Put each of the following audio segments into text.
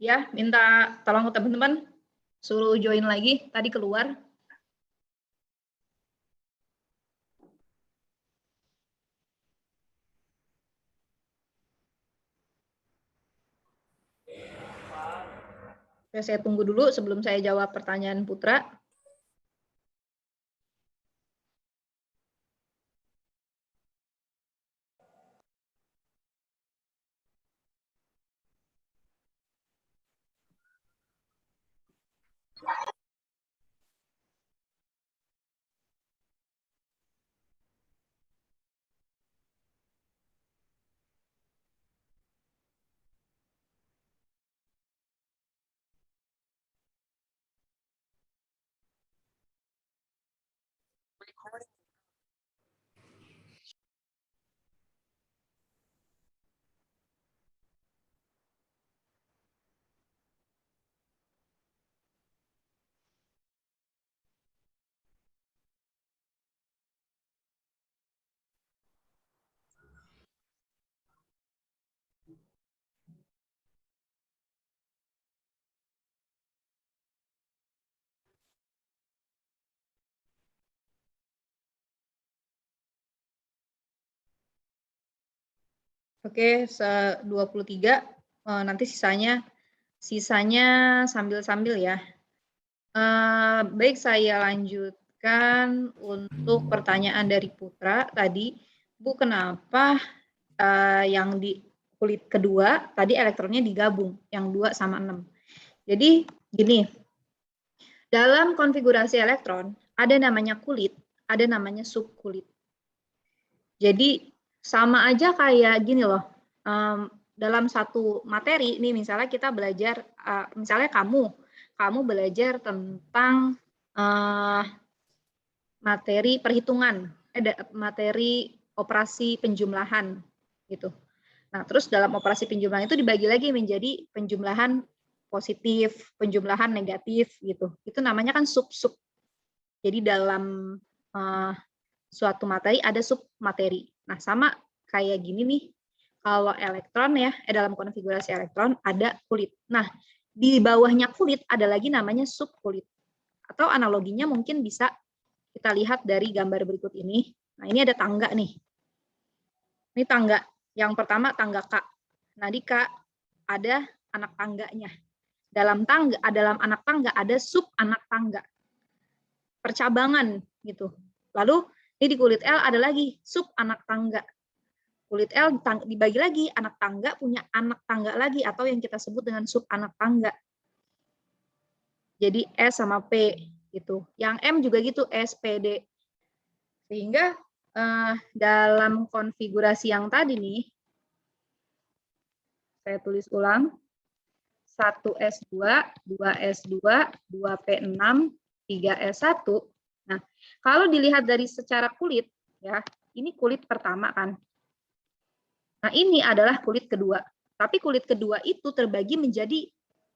Ya, minta tolong teman-teman suruh join lagi, tadi keluar. Saya tunggu dulu sebelum saya jawab pertanyaan Putra. Oke, 23, nanti sisanya sambil-sambil ya. Baik, saya lanjutkan untuk pertanyaan dari Putra tadi. Bu, kenapa yang di kulit kedua tadi elektronnya digabung, yang 2 sama 6? Jadi gini, dalam konfigurasi elektron ada namanya kulit, ada namanya subkulit. Jadi sama aja kayak gini loh, dalam satu materi, ini misalnya kita belajar, misalnya kamu belajar tentang materi perhitungan, materi operasi penjumlahan gitu. Nah, terus dalam operasi penjumlahan itu dibagi lagi menjadi penjumlahan positif, penjumlahan negatif gitu. Itu namanya kan sub-sub. Jadi dalam suatu materi ada submateri. Nah, sama kayak gini nih. Kalau elektron ya, dalam konfigurasi elektron ada kulit. Nah, di bawahnya kulit ada lagi namanya subkulit. Atau analoginya mungkin bisa kita lihat dari gambar berikut ini. Nah, ini ada tangga nih. Ini tangga. Yang pertama tangga K. Nah, di K ada anak tangganya. Dalam anak tangga ada sub anak tangga. Percabangan gitu. Lalu ini di kulit L ada lagi sub anak tangga. Kulit L dibagi lagi, anak tangga punya anak tangga lagi atau yang kita sebut dengan sub anak tangga. Jadi S sama P gitu. Yang M juga gitu, S, P, D. Sehingga dalam konfigurasi yang tadi nih, saya tulis ulang, 1S2, 2S2, 2P6, 3S1. Nah, kalau dilihat dari secara kulit, ya, ini kulit pertama kan. Nah, ini adalah kulit kedua. Tapi kulit kedua itu terbagi menjadi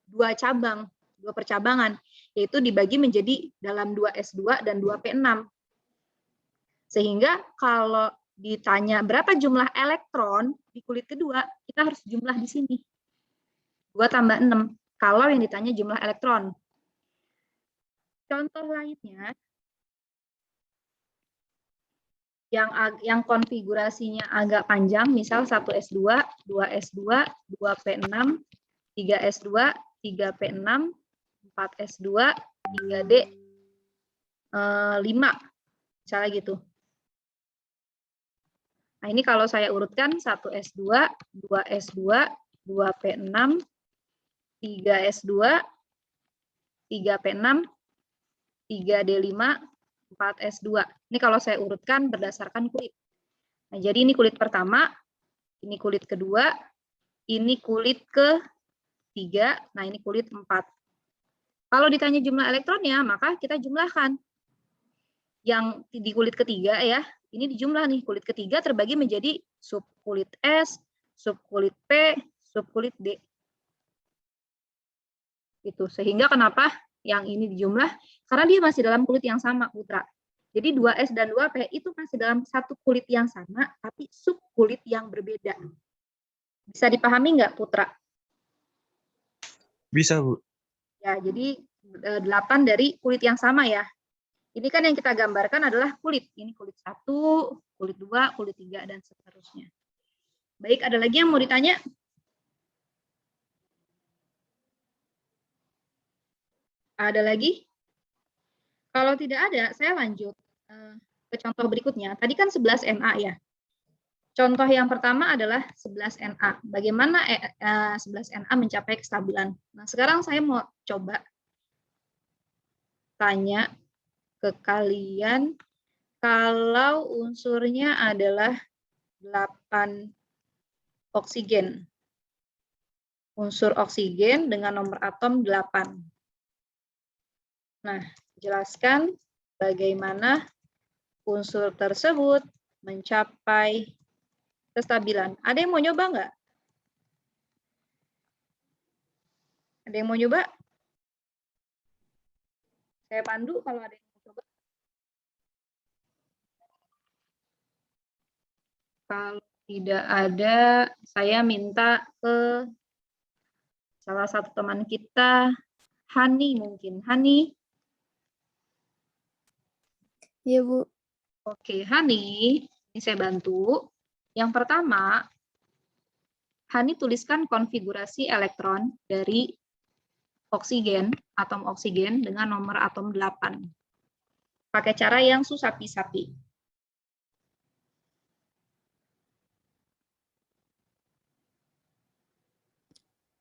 dua cabang, dua percabangan, yaitu dibagi menjadi dalam 2S2 dan 2P6. Sehingga kalau ditanya berapa jumlah elektron di kulit kedua, kita harus jumlah di sini. 2 tambah 6, kalau yang ditanya jumlah elektron. Contoh lainnya, yang konfigurasinya agak panjang, misal 1S2, 2S2, 2P6, 3S2, 3P6, 4S2, 3D, 5, misalnya gitu. Nah, ini kalau saya urutkan 1S2, 2S2, 2P6, 3S2, 3P6, 3D5, 4S2. Ini kalau saya urutkan berdasarkan kulit. Nah, jadi ini kulit pertama, ini kulit kedua, ini kulit ketiga, nah ini kulit 4. Kalau ditanya jumlah elektronnya, maka kita jumlahkan. Yang di kulit ketiga ya, ini dijumlah nih, kulit ketiga terbagi menjadi subkulit S, subkulit P, subkulit D. Itu sehingga kenapa yang ini dijumlah? Karena dia masih dalam kulit yang sama, Putra. Jadi 2S dan 2P itu masih dalam satu kulit yang sama, tapi subkulit yang berbeda. Bisa dipahami nggak, Putra? Bisa, Bu. Ya, jadi 8 dari kulit yang sama ya. Ini kan yang kita gambarkan adalah kulit. Ini kulit 1, kulit 2, kulit 3, dan seterusnya. Baik, ada lagi yang mau ditanya? Ada lagi? Kalau tidak ada, saya lanjut ke contoh berikutnya. Tadi kan 11 Na ya. Contoh yang pertama adalah 11 Na. Bagaimana 11 Na mencapai kestabilan? Nah, sekarang saya mau coba tanya ke kalian, kalau unsurnya adalah 8 oksigen. Unsur oksigen dengan nomor atom 8. Nah, jelaskan bagaimana unsur tersebut mencapai kestabilan. Ada yang mau nyoba nggak? Ada yang mau nyoba? Saya pandu kalau ada yang mau coba. Kalau tidak ada, saya minta ke salah satu teman kita, Hani mungkin. Hani? Iya, Bu. Oke, Hani, ini saya bantu. Yang pertama, Hani tuliskan konfigurasi elektron dari oksigen, atom oksigen dengan nomor atom 8. Pakai cara yang susapi-sapi.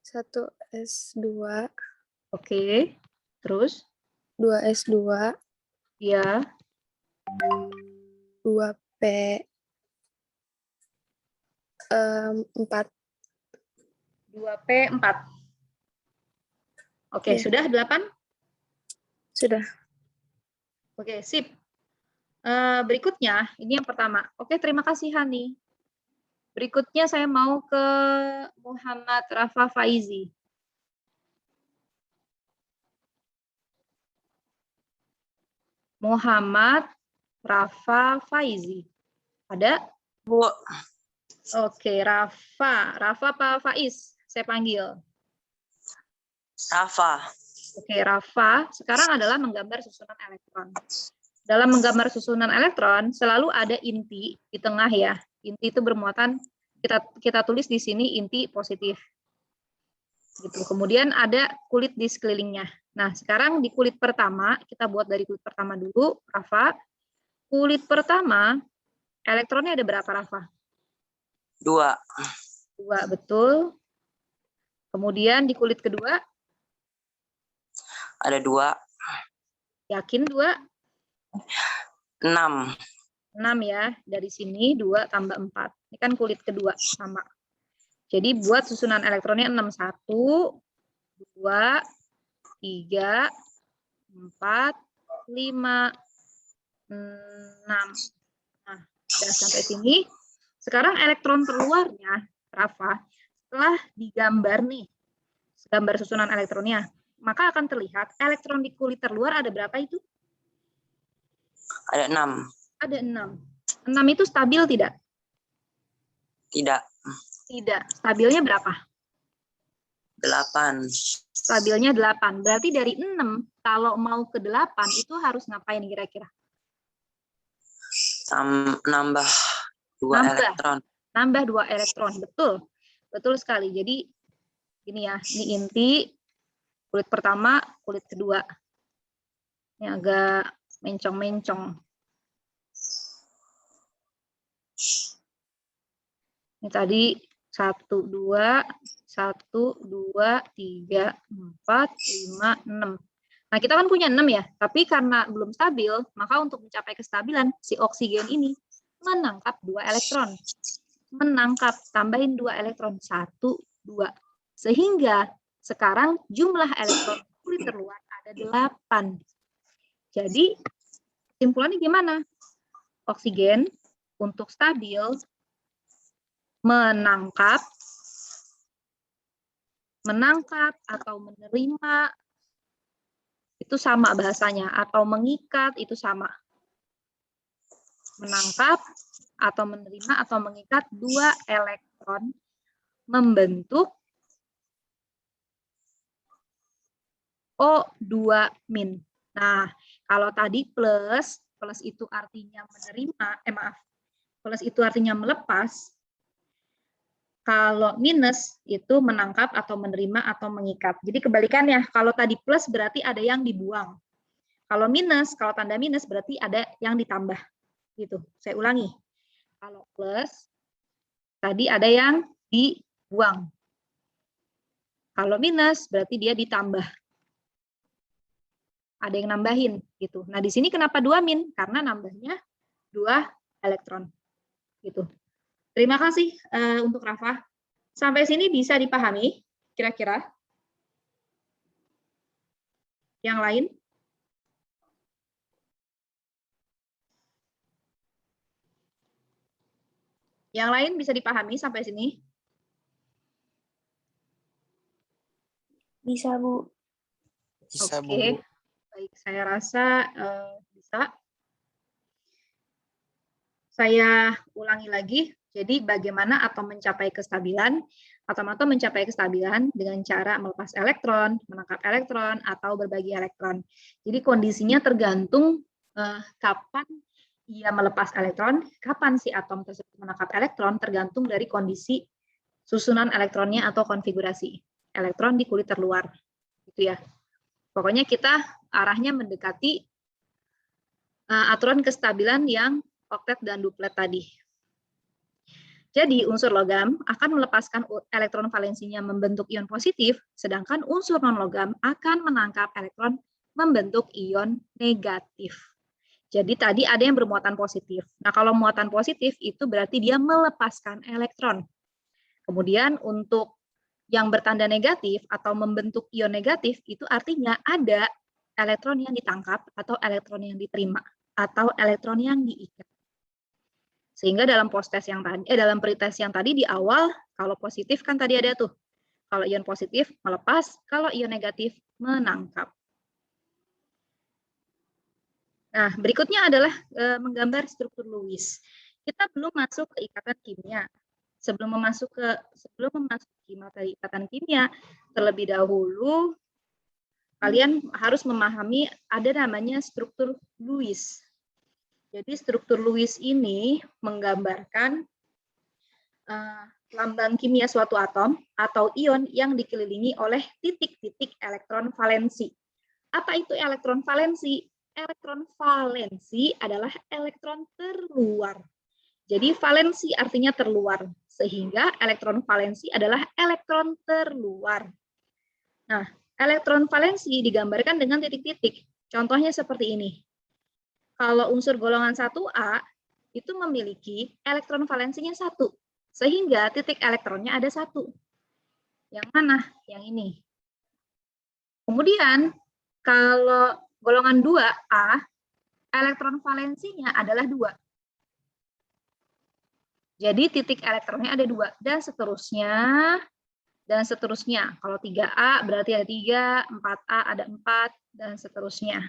Satu S2. Oke, terus? 2 S2. Ya. 2 P 4. 2P4. Oke, Ya. sudah 8? Sudah. Oke, sip. Berikutnya, ini yang pertama. Oke, terima kasih Hani. Berikutnya saya mau ke Muhammad Rafa Faizi. Muhammad Rafa Faizi. Ada? Bu. Oke, Rafa. Rafa Pak Faiz, saya panggil. Rafa. Oke, Rafa. Sekarang adalah menggambar susunan elektron. Dalam menggambar susunan elektron, selalu ada inti di tengah ya. Inti itu bermuatan, kita tulis di sini inti positif. Gitu. Kemudian ada kulit di sekelilingnya. Nah, sekarang di kulit pertama, kita buat dari kulit pertama dulu, Rafa. Kulit pertama, elektronnya ada berapa, Rafa? 2. 2, betul. Kemudian di kulit kedua? Ada 2. Yakin 2? 6. 6 ya. Dari sini 2 tambah 4. Ini kan kulit kedua, sama. Jadi buat susunan elektronnya 6. 1, 2, 3, 4, 5, 6. Nah, sudah sampai sini. Sekarang elektron terluarnya, Rafa, setelah digambar nih, gambar susunan elektronnya, maka akan terlihat elektron di kulit terluar ada berapa itu? Ada 6. Ada 6. 6 itu stabil tidak? Tidak. Tidak. Stabilnya berapa? 8. Stabilnya 8. Berarti dari 6, kalau mau ke 8, itu harus ngapain kira-kira? Nambah 2 elektron. Nambah 2 elektron, betul. Betul sekali. Jadi, ini ya, ini inti, kulit pertama, kulit kedua. Ini agak mencong-mencong. Ini tadi 1, 2, 1, 2, 3, 4, 5, 6. Nah, kita kan punya 6 ya, tapi karena belum stabil, maka untuk mencapai kestabilan, si oksigen ini menangkap 2 elektron. Menangkap, tambahin 2 elektron, 1, 2. Sehingga sekarang jumlah elektron kulit terluar ada 8. Jadi, kesimpulannya gimana? Oksigen untuk stabil menangkap atau menerima itu sama bahasanya, atau mengikat itu sama. Menangkap atau menerima atau mengikat 2 elektron membentuk O2 min. Nah, kalau tadi plus itu artinya menerima, plus itu artinya melepas. Kalau minus itu menangkap atau menerima atau mengikat. Jadi kebalikannya, kalau tadi plus berarti ada yang dibuang. Kalau minus, kalau tanda minus berarti ada yang ditambah. Gitu. Saya ulangi. Kalau plus tadi ada yang dibuang. Kalau minus berarti dia ditambah. Ada yang nambahin gitu. Nah, di sini kenapa 2 min? Karena nambahnya 2 elektron. Gitu. Terima kasih untuk Rafa. Sampai sini bisa dipahami kira-kira? Yang lain? Yang lain bisa dipahami sampai sini? Bisa, Bu. Bisa, Bu. Oke, baik. Saya rasa bisa. Saya ulangi lagi. Jadi bagaimana atom mencapai kestabilan? Atom-atom mencapai kestabilan dengan cara melepas elektron, menangkap elektron, atau berbagi elektron. Jadi kondisinya tergantung kapan ia melepas elektron, kapan si atom tersebut menangkap elektron, tergantung dari kondisi susunan elektronnya atau konfigurasi elektron di kulit terluar. Gitu ya. Pokoknya kita arahnya mendekati aturan kestabilan yang oktet dan duplet tadi. Jadi unsur logam akan melepaskan elektron valensinya membentuk ion positif, sedangkan unsur non-logam akan menangkap elektron membentuk ion negatif. Jadi tadi ada yang bermuatan positif. Nah, kalau muatan positif itu berarti dia melepaskan elektron. Kemudian untuk yang bertanda negatif atau membentuk ion negatif itu artinya ada elektron yang ditangkap atau elektron yang diterima atau elektron yang diikat. Sehingga dalam pretest yang tadi, dalam pretest yang tadi di awal, kalau positif kan tadi ada tuh, kalau ion positif melepas, kalau ion negatif menangkap. Nah, berikutnya adalah menggambar struktur Lewis. Kita belum masuk ke ikatan kimia. Sebelum memasuki materi ikatan kimia, terlebih dahulu kalian harus memahami ada namanya struktur Lewis. Jadi struktur Lewis ini menggambarkan lambang kimia suatu atom atau ion yang dikelilingi oleh titik-titik elektron valensi. Apa itu elektron valensi? Elektron valensi adalah elektron terluar. Jadi valensi artinya terluar, sehingga elektron valensi adalah elektron terluar. Nah, elektron valensi digambarkan dengan titik-titik. Contohnya seperti ini. Kalau unsur golongan 1A itu memiliki elektron valensinya 1, sehingga titik elektronnya ada 1. Yang mana? Yang ini. Kemudian, kalau golongan 2A, elektron valensinya adalah 2. Jadi titik elektronnya ada 2, dan seterusnya. Kalau 3A berarti ada 3, 4A ada 4, dan seterusnya.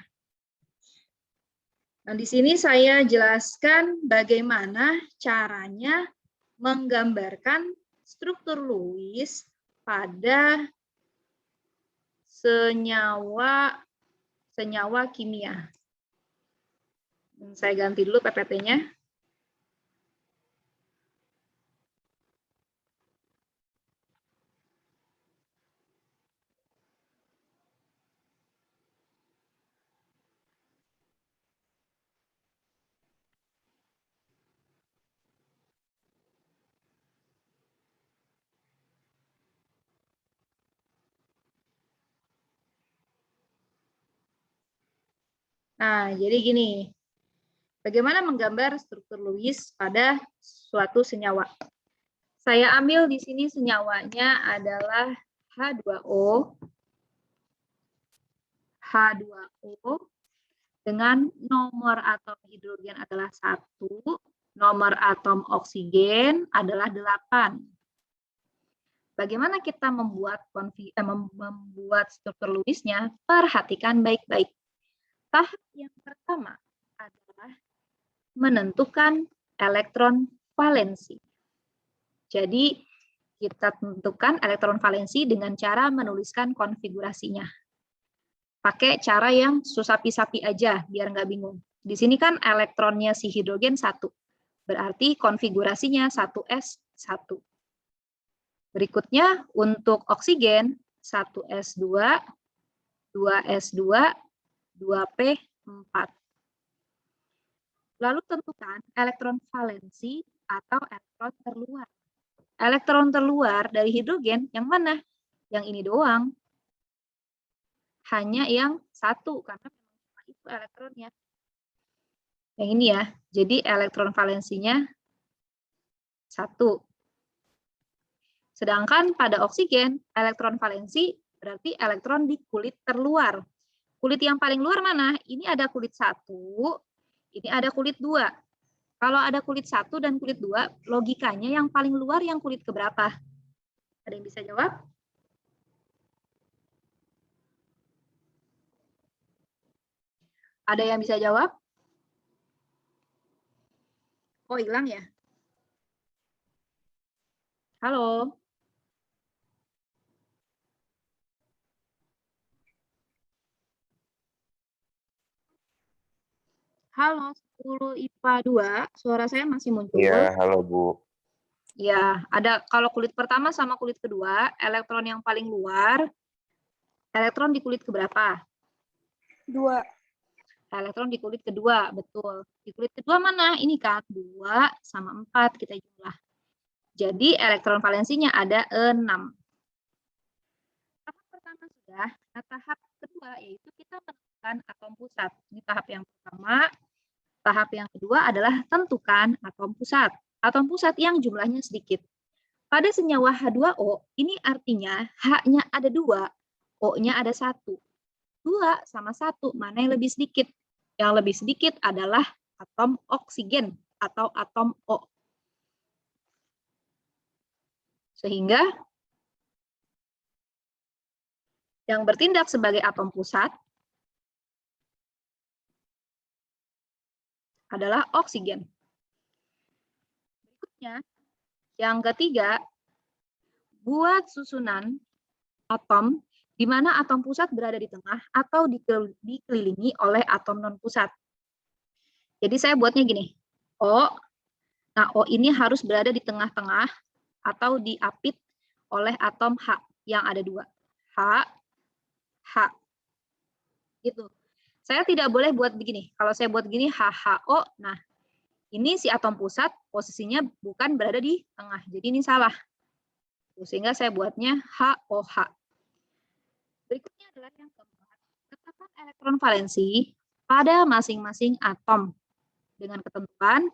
Nah, di sini saya jelaskan bagaimana caranya menggambarkan struktur Lewis pada senyawa kimia. Saya ganti dulu PPT-nya. Nah, jadi gini. Bagaimana menggambar struktur Lewis pada suatu senyawa? Saya ambil di sini senyawanya adalah H2O dengan nomor atom hidrogen adalah 1, nomor atom oksigen adalah 8. Bagaimana kita membuat struktur Lewisnya? Perhatikan baik-baik. Tahap yang pertama adalah menentukan elektron valensi. Jadi, kita tentukan elektron valensi dengan cara menuliskan konfigurasinya. pakai cara yang susapi-sapi aja, biar nggak bingung. Di sini kan elektronnya si hidrogen 1. Berarti konfigurasinya 1s1. Berikutnya untuk oksigen 1s2, 2s2, 2p4. Lalu tentukan elektron valensi atau elektron terluar. Elektron terluar dari hidrogen yang mana? Yang ini doang. Hanya yang 1, karena memang itu elektronnya. Yang ini ya, jadi elektron valensinya 1. Sedangkan pada oksigen, elektron valensi berarti elektron di kulit terluar. Kulit yang paling luar mana? Ini ada kulit 1, ini ada kulit 2. Kalau ada kulit 1 dan kulit 2, logikanya yang paling luar yang kulit keberapa? Ada yang bisa jawab? Ada yang bisa jawab? Oh, hilang ya? Halo? Halo, 10 IPA 2, suara saya masih muncul? Iya, halo Bu. Ya, ada kalau kulit pertama sama kulit kedua, elektron yang paling luar, elektron di kulit keberapa? 2. Elektron di kulit kedua, betul. Di kulit kedua mana? Ini kan 2 sama 4 kita jumlah. Jadi elektron valensinya ada 6. Tahap pertama sudah, nah tahap kedua yaitu kita menentukan atom pusat. Ini tahap yang pertama. Tahap yang kedua adalah tentukan atom pusat. Atom pusat yang jumlahnya sedikit. Pada senyawa H2O, ini artinya H-nya ada 2, O-nya ada 1. 2 sama 1, mana yang lebih sedikit? Yang lebih sedikit adalah atom oksigen atau atom O. Sehingga yang bertindak sebagai atom pusat adalah oksigen. Berikutnya, yang ketiga, buat susunan atom di mana atom pusat berada di tengah atau dikelilingi oleh atom non-pusat. Jadi saya buatnya gini, O. Nah, O ini harus berada di tengah-tengah atau diapit oleh atom H yang ada 2. H. Gitu. Saya tidak boleh buat begini. Kalau saya buat gini, HHO, nah ini si atom pusat posisinya bukan berada di tengah. Jadi ini salah. Sehingga saya buatnya HOH. Berikutnya adalah yang keempat, tetapkan elektron valensi pada masing-masing atom. Dengan ketentuan,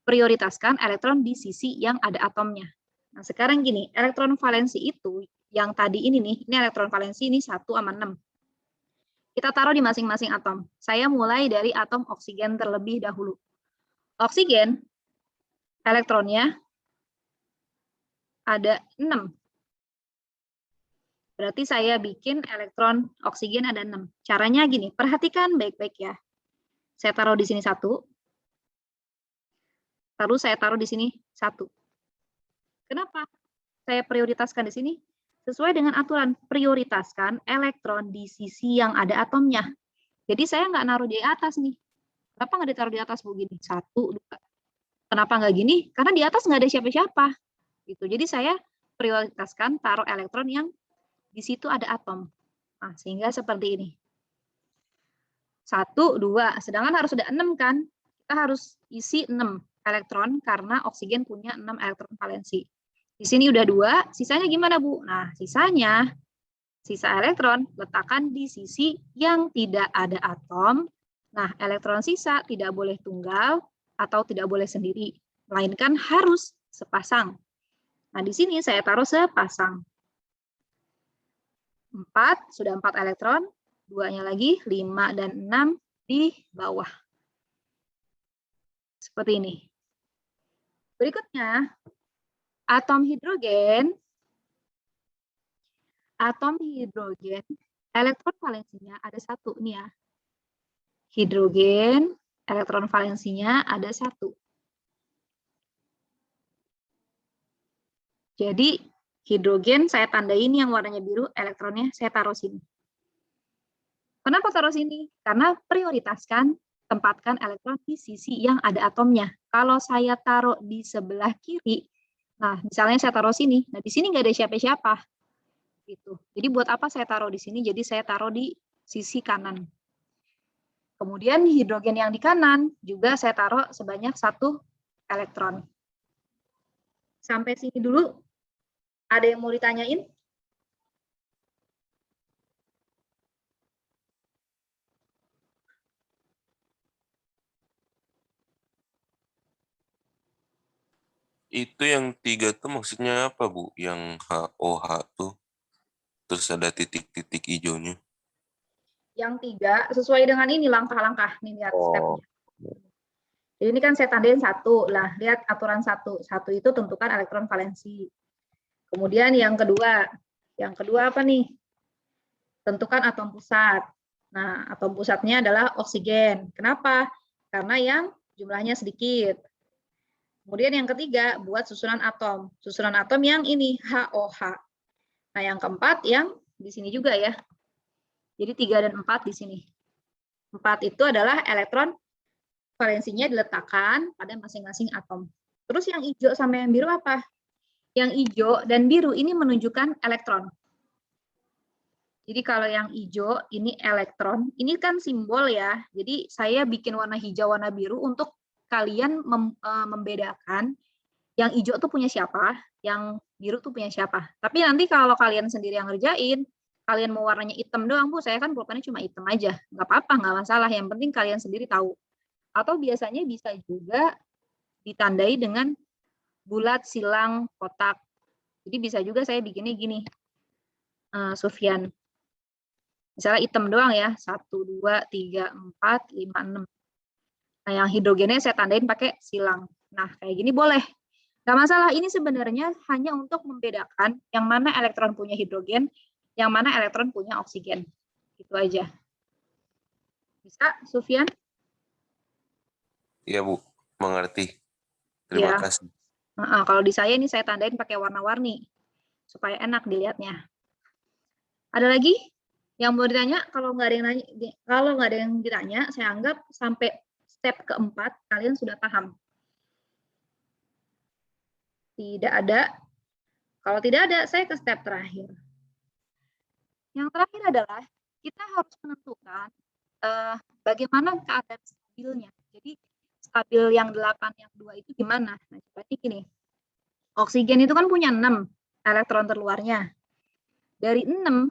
prioritaskan elektron di sisi yang ada atomnya. Nah sekarang gini, elektron valensi itu, yang tadi ini nih, ini elektron valensi ini 1 sama 6. Kita taruh di masing-masing atom. Saya mulai dari atom oksigen terlebih dahulu. Oksigen, elektronnya ada 6. Berarti saya bikin elektron oksigen ada 6. Caranya gini, perhatikan baik-baik ya. Saya taruh di sini 1. Lalu saya taruh di sini 1. Kenapa saya prioritaskan di sini? Sesuai dengan aturan, prioritaskan elektron di sisi yang ada atomnya. Jadi saya nggak naruh di atas nih. Kenapa nggak ditaruh di atas begini? 1, 2. Kenapa nggak gini? Karena di atas nggak ada siapa-siapa. Gitu. Jadi saya prioritaskan taruh elektron yang di situ ada atom. Nah, sehingga seperti ini. 1, 2. Sedangkan harus ada 6 kan? Kita harus isi 6 elektron karena oksigen punya 6 elektron valensi. Di sini udah 2, sisanya gimana Bu? Nah, sisa elektron letakkan di sisi yang tidak ada atom. Nah, elektron sisa tidak boleh tunggal atau tidak boleh sendiri, melainkan harus sepasang. Nah, di sini saya taruh sepasang. 4, sudah 4 elektron, 2-nya lagi, 5 dan 6 di bawah. Seperti ini. Berikutnya, atom hidrogen, elektron valensinya ada 1 nih ya. Hidrogen, elektron valensinya ada 1. Jadi hidrogen saya tandain yang warnanya biru, elektronnya saya taruh sini. Kenapa taruh sini? Karena prioritaskan tempatkan elektron di sisi yang ada atomnya. Kalau saya taruh di sebelah kiri, nah misalnya saya taruh sini, nah di sini nggak ada siapa-siapa. Gitu. Jadi buat apa saya taruh di sini? Jadi saya taruh di sisi kanan. Kemudian hidrogen yang di kanan juga saya taruh sebanyak 1 elektron. Sampai sini dulu. Ada yang mau ditanyain? Itu yang 3 tuh maksudnya apa, Bu? Yang HOH tuh. Terus ada titik-titik hijaunya. Yang 3 sesuai dengan ini langkah-langkah. Nih lihat stepnya. Jadi ini kan saya tandain 1. Lah, lihat aturan 1. 1 itu tentukan elektron valensi. Kemudian yang kedua apa nih? Tentukan atom pusat. Nah, atom pusatnya adalah oksigen. Kenapa? Karena yang jumlahnya sedikit. Kemudian yang ketiga, buat susunan atom. Susunan atom yang ini, HOH. Nah, yang keempat yang di sini juga ya. Jadi 3 dan 4 di sini. 4 itu adalah elektron valensinya diletakkan pada masing-masing atom. Terus yang hijau sama yang biru apa? Yang hijau dan biru ini menunjukkan elektron. Jadi kalau yang hijau ini elektron, ini kan simbol ya. Jadi saya bikin warna hijau, warna biru untuk kalian membedakan yang hijau tuh punya siapa, yang biru tuh punya siapa. Tapi nanti kalau kalian sendiri yang ngerjain, kalian mau warnanya hitam doang, Bu, saya kan pulpennya cuma hitam aja. Nggak apa-apa, nggak masalah. Yang penting kalian sendiri tahu. Atau biasanya bisa juga ditandai dengan bulat, silang, kotak. Jadi bisa juga saya bikinnya gini, Sufyan. Misalnya hitam doang ya, 1, 2, 3, 4, 5, 6. Nah, yang hidrogennya saya tandain pakai silang. Nah, kayak gini boleh. Nggak masalah, ini sebenarnya hanya untuk membedakan yang mana elektron punya hidrogen, yang mana elektron punya oksigen. Itu aja. Bisa, Sufyan? Iya, Bu. Mengerti. Terima kasih. Kalau di saya ini saya tandain pakai warna-warni supaya enak dilihatnya. Ada lagi yang mau ditanya? Kalau nggak ada yang ditanya, saya anggap sampai step keempat kalian sudah paham. Tidak ada. Kalau tidak ada, saya ke step terakhir. Yang terakhir adalah kita harus menentukan bagaimana keadaan stabilnya. Jadi stabil yang 8, yang 2 itu gimana? Nah, seperti gini. Oksigen itu kan punya 6 elektron terluarnya. Dari 6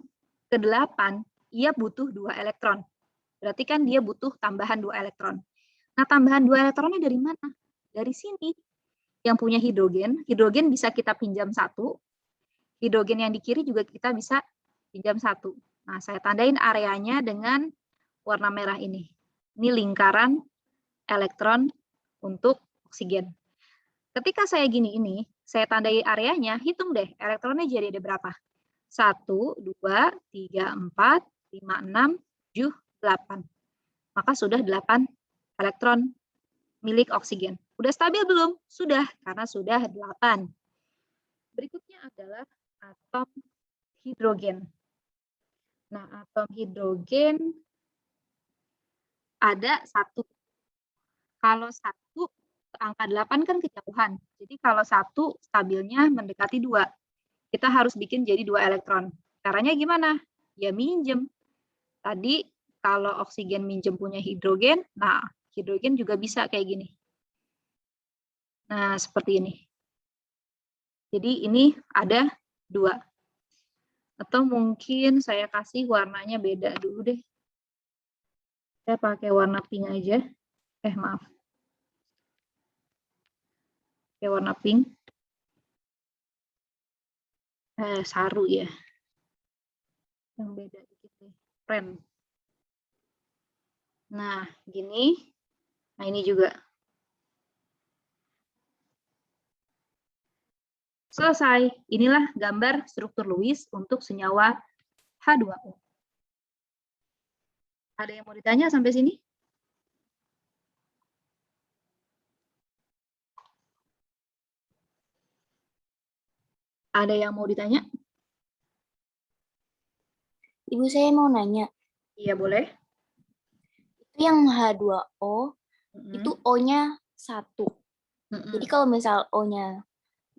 ke 8, ia butuh 2 elektron. Berarti kan dia butuh tambahan 2 elektron. Nah, tambahan 2 elektronnya dari mana? Dari sini. Yang punya hidrogen bisa kita pinjam 1. Hidrogen yang di kiri juga kita bisa pinjam 1. Nah, saya tandain areanya dengan warna merah ini. Ini lingkaran elektron untuk oksigen. Ketika saya gini ini, saya tandai areanya, hitung deh elektronnya jadi ada berapa? 1, 2, 3, 4, 5, 6, 7, 8. Maka sudah 8 elektron milik oksigen. Udah stabil belum? Sudah, karena sudah 8. Berikutnya adalah atom hidrogen. Nah, atom hidrogen ada 1. Kalau 1 angka 8 kan kejauhan. Jadi kalau 1 stabilnya mendekati 2. Kita harus bikin jadi 2 elektron. Caranya gimana? Ya minjem. Tadi kalau oksigen minjem punya hidrogen, nah hidrogen juga bisa kayak gini. Nah, seperti ini. Jadi ini ada 2. Atau mungkin saya kasih warnanya beda dulu deh. Saya pakai warna pink aja. Maaf. Pakai warna pink. Saru ya. Yang beda dikit deh. Keren. Nah, gini. Nah, ini juga. Selesai. Inilah gambar struktur Lewis untuk senyawa H2O. Ada yang mau ditanya sampai sini? Ada yang mau ditanya? Ibu, saya mau nanya. Iya, boleh. Itu yang H2O, Mm-mm. itu O-nya 1. Mm-mm. Jadi kalau misal O-nya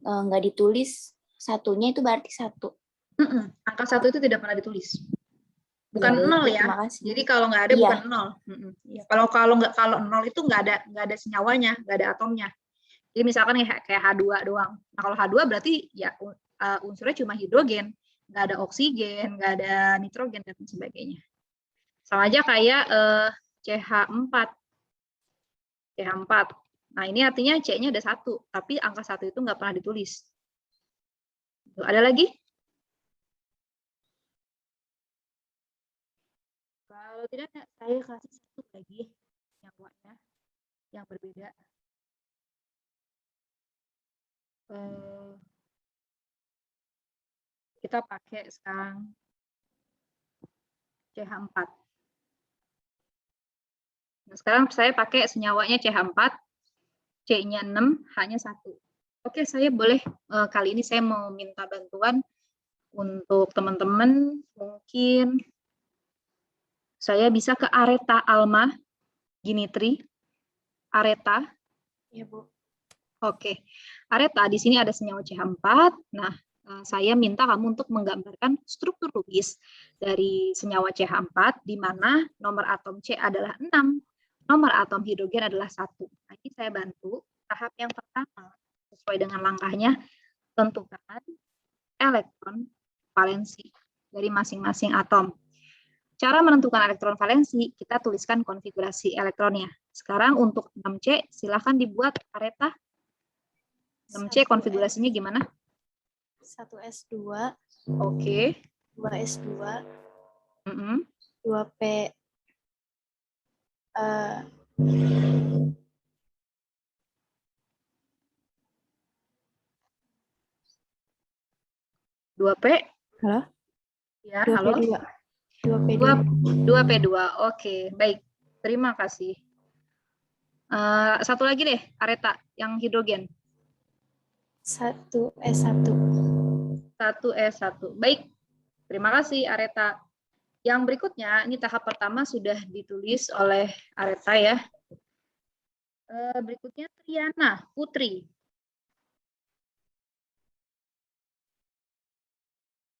nggak ditulis, satunya itu berarti 1. Mm-mm. Angka 1 itu tidak pernah ditulis. Bukan baik, 0 Bu, ya. terima kasih. Jadi kalau nggak ada Iya. bukan 0. Mm-mm. Iya. Kalau 0 itu nggak ada senyawanya, nggak ada atomnya. Jadi misalkan kayak H2 doang. Nah, kalau H2 berarti ya unsurnya cuma hidrogen, nggak ada oksigen, nggak ada nitrogen dan sebagainya. Sama aja kayak CH4. CH4. Nah, ini artinya C-nya ada 1, tapi angka 1 itu nggak pernah ditulis. Tuh, ada lagi? Kalau tidak, saya kasih satu lagi nyawanya yang berbeda. Kita pakai sekarang CH4. Nah, sekarang saya pakai senyawanya CH4, C-nya 6, H-nya 1. Oke, saya boleh kali ini saya mau minta bantuan untuk teman-teman. Mungkin saya bisa ke Areta Alma Ginitri. Areta. Iya, Bu. Oke. Areta, di sini ada senyawa CH4. Nah, saya minta kamu untuk menggambarkan struktur logis dari senyawa CH4, di mana nomor atom C adalah 6, nomor atom hidrogen adalah 1. Nah, ini saya bantu. Tahap yang pertama, sesuai dengan langkahnya, tentukan elektron valensi dari masing-masing atom. Cara menentukan elektron valensi, kita tuliskan konfigurasi elektronnya. Sekarang untuk 6C, silahkan dibuat Areta. 6C konfigurasinya gimana? 1S2, Oke. 2S2, Mm-mm. 2P, 2P. Halo? Ya, 2P2. halo. 2P2. 2P2. Oke, baik. Terima kasih. Satu lagi deh, Areta, yang hidrogen. 1S1. 1S1. Baik. Terima kasih, Areta. Yang berikutnya, ini tahap pertama sudah ditulis oleh Areta ya. Berikutnya Triana Putri.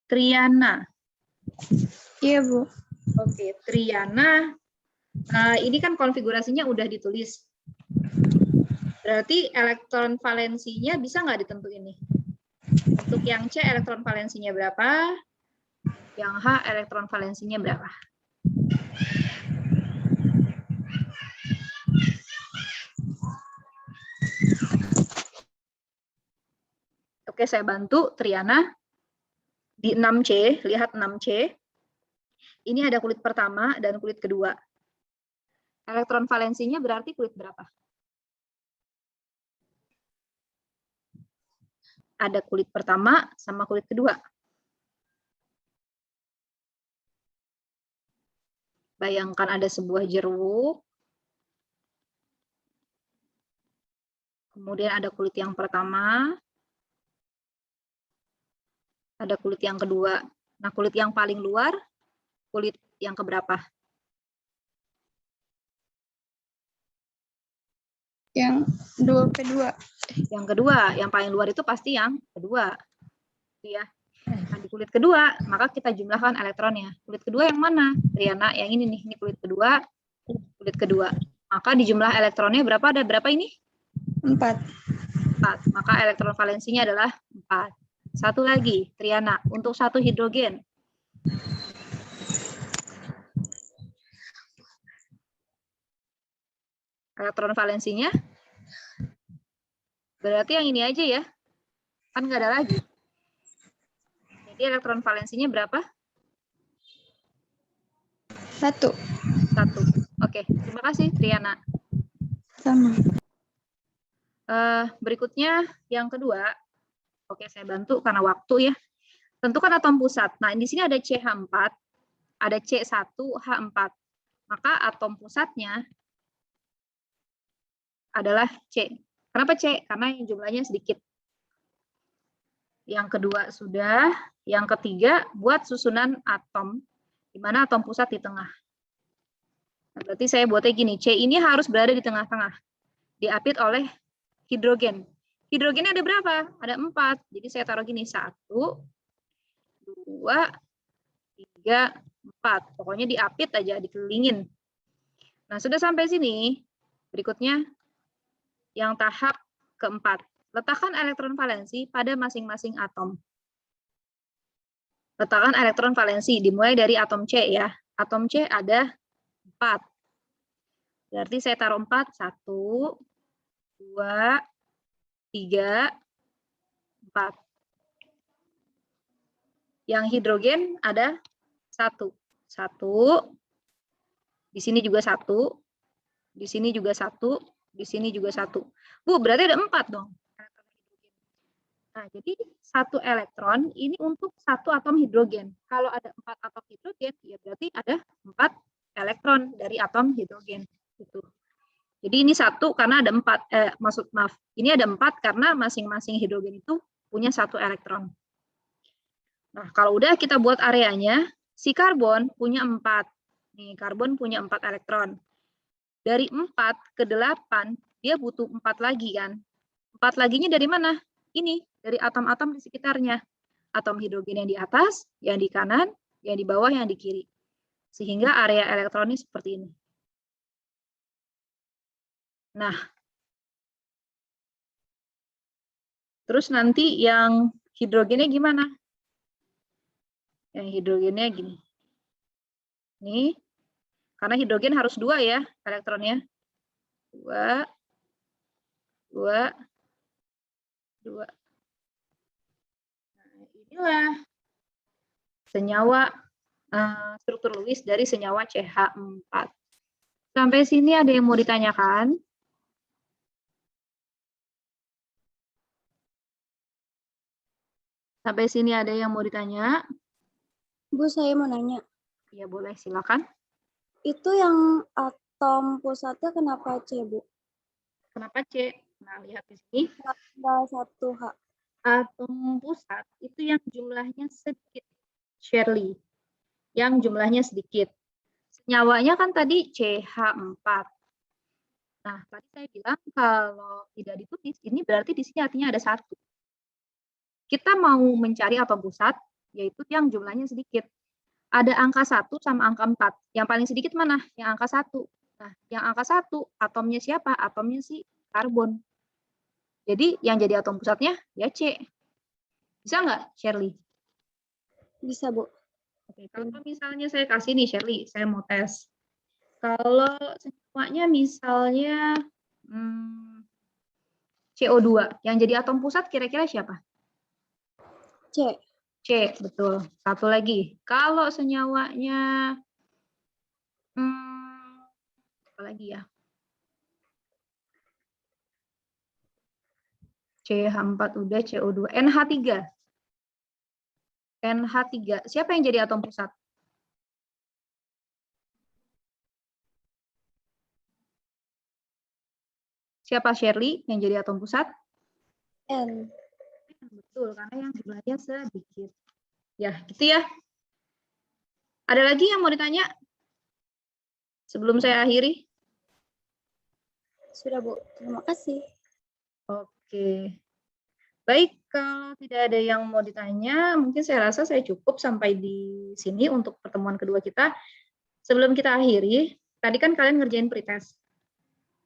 Triana. Iya, Bu. Oke, Triana. Ini kan konfigurasinya udah ditulis. Berarti elektron valensinya bisa nggak ditentuin nih? Untuk yang C elektron valensinya berapa? Yang H elektron valensinya berapa? Oke, saya bantu Triana. Di 6C, lihat 6C. Ini ada kulit pertama dan kulit kedua. Elektron valensinya berarti kulit berapa? Ada kulit pertama sama kulit kedua. Bayangkan ada sebuah jeruk. Kemudian ada kulit yang pertama. Ada kulit yang kedua. Nah, kulit yang paling luar, kulit yang keberapa? Yang 2P2. Yang kedua, yang paling luar itu pasti yang kedua. Ya. Nah, di kulit kedua, maka kita jumlahkan elektronnya. Kulit kedua yang mana? Triana, yang ini nih, ini kulit kedua. Kulit kedua. Maka dijumlah elektronnya berapa? Ada berapa ini? 4. 4. Maka elektron valensinya adalah 4. Satu lagi, Triana, untuk satu hidrogen. Elektron valensinya berarti yang ini aja ya, kan nggak ada lagi. Jadi elektron valensinya berapa? 1. 1. Oke, terima kasih Triana. Sama. Berikutnya yang kedua, oke saya bantu karena waktu ya. Tentukan atom pusat. Nah di sini ada CH4, ada C1H4. Maka atom pusatnya adalah C. Kenapa C? Karena yang jumlahnya sedikit. Yang kedua sudah. Yang ketiga, buat susunan atom, di mana atom pusat di tengah. Nah, berarti saya buatnya gini, C ini harus berada di tengah-tengah, diapit oleh hidrogen. Hidrogennya ada berapa? Ada 4. Jadi saya taruh gini, 1, 2, 3, 4. Pokoknya diapit aja, dikelilingin. Nah, sudah sampai sini, berikutnya yang tahap keempat. Letakkan elektron valensi pada masing-masing atom. Letakkan elektron valensi, dimulai dari atom C ya. Atom C ada 4. Berarti saya taruh 4, 1, 2, 3, 4. Yang hidrogen ada 1. 1, di sini juga 1, di sini juga 1, di sini juga 1. Bu, berarti ada 4 dong. Nah, jadi 1 elektron ini untuk 1 atom hidrogen. Kalau ada 4 atom hidrogen, ya berarti ada 4 elektron dari atom hidrogen. Gitu. Jadi ini 1 karena ada 4, maaf, ini ada 4 karena masing-masing hidrogen itu punya 1 elektron. Nah, kalau udah kita buat areanya, si karbon punya 4. Nih, karbon punya 4 elektron. Dari 4 ke 8, dia butuh 4 lagi kan. 4 laginya dari mana? Ini, dari atom-atom di sekitarnya. Atom hidrogen yang di atas, yang di kanan, yang di bawah, yang di kiri. Sehingga area elektronnya seperti ini. Nah, terus nanti yang hidrogennya gimana? Yang hidrogennya gini. Nih, karena hidrogen harus 2 ya elektronnya. 2, 2, 2. Nah, inilah senyawa struktur Lewis dari senyawa CH4. Sampai sini ada yang mau ditanyakan? Sampai sini ada yang mau ditanya? Bu, saya mau nanya. Ya boleh, silakan. Itu yang atom pusatnya kenapa C, Bu? Kenapa C? Nah, lihat di sini. Tambah 1H. Atom pusat itu yang jumlahnya sedikit. Shirley. Yang jumlahnya sedikit. Senyawanya kan tadi CH4. Nah, tadi saya bilang kalau tidak ditulis, ini berarti di sini artinya ada 1. Kita mau mencari atom pusat, yaitu yang jumlahnya sedikit. Ada angka 1 sama angka 4. Yang paling sedikit mana? Yang angka 1. Nah, yang angka 1, atomnya siapa? Atomnya si karbon. Jadi, yang jadi atom pusatnya ya C. Bisa nggak, Shirley? Bisa, Bu. Oke, kalau misalnya saya kasih nih, Shirley, saya mau tes. Kalau senyawanya misalnya CO2, yang jadi atom pusat kira-kira siapa? C. C, betul. Satu lagi. Kalau senyawanya, apa lagi ya? CH4 udah, CO2. NH3. NH3. Siapa yang jadi atom pusat? Siapa, Shirley, yang jadi atom pusat? N. Betul, karena yang jumlahnya sedikit. Ya, gitu ya. Ada lagi yang mau ditanya? Sebelum saya akhiri? Sudah, Bu. Terima kasih. Oke. Baik, kalau tidak ada yang mau ditanya, mungkin saya rasa saya cukup sampai di sini untuk pertemuan kedua kita. Sebelum kita akhiri, tadi kan kalian ngerjain pretest.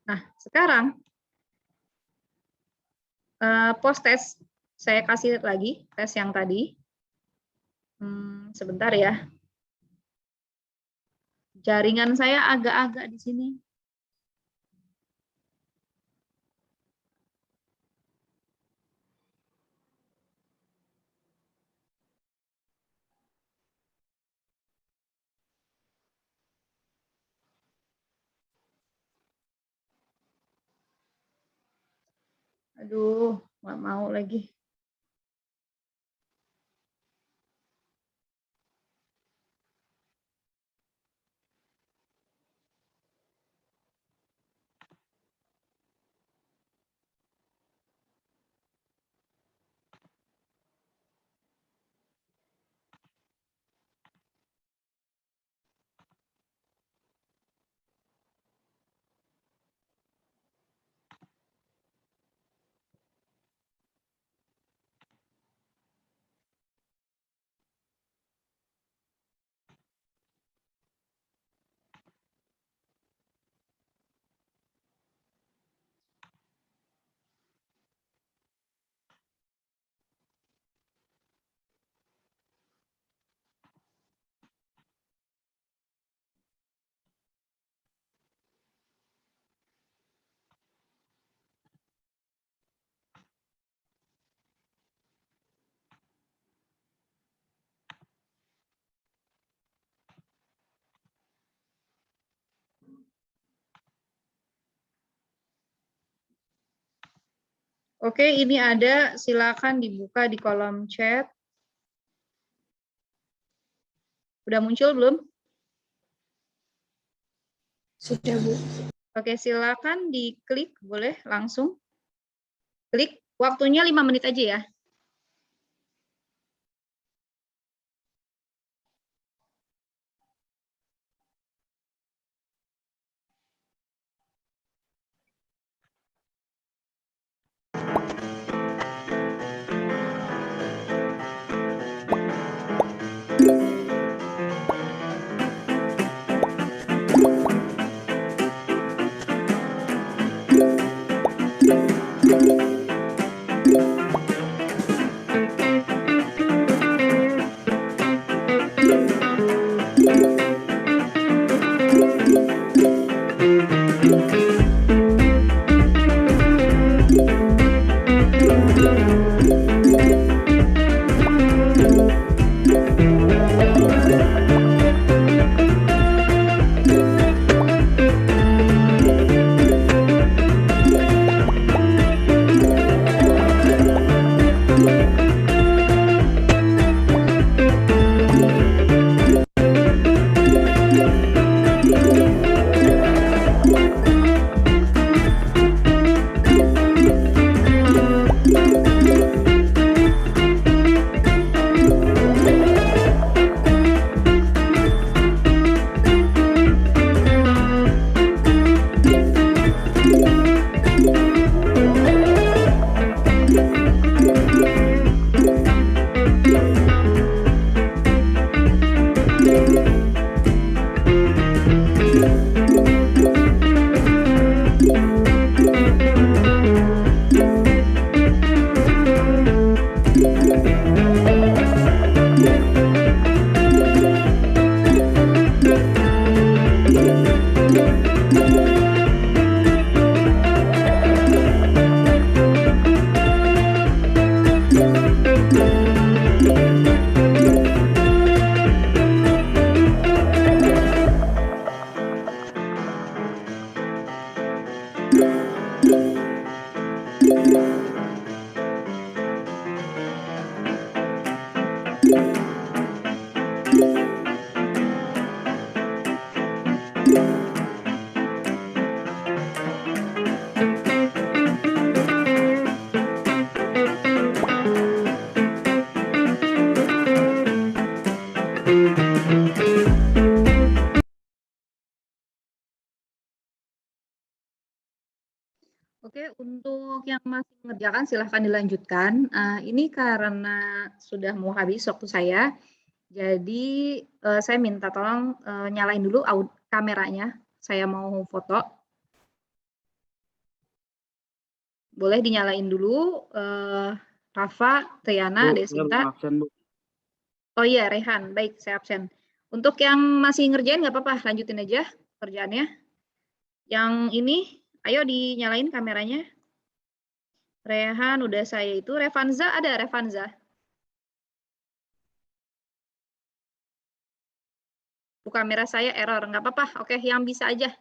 Nah, sekarang post test saya kasih lagi tes yang tadi. Sebentar ya. Jaringan saya agak-agak di sini. Aduh, nggak mau lagi. Oke, ini ada, silakan dibuka di kolom chat. Udah muncul belum? Sudah, Bu. Oke, silakan diklik, boleh langsung. Klik, waktunya 5 menit aja ya. Oke, untuk yang masih mengerjakan silahkan dilanjutkan. Ini karena sudah mau habis waktu saya, jadi saya minta tolong nyalain dulu kameranya. Saya mau foto. Boleh dinyalain dulu, Rafa, Triana, Desinta. Oh iya, Rehan. Baik, saya absen. Untuk yang masih ngerjain nggak apa-apa, lanjutin aja kerjaannya. Yang ini, ayo dinyalain kameranya. Rehan, udah saya itu. Revanza, ada Revanza? Bu, kamera saya error, nggak apa-apa. Oke, yang bisa aja.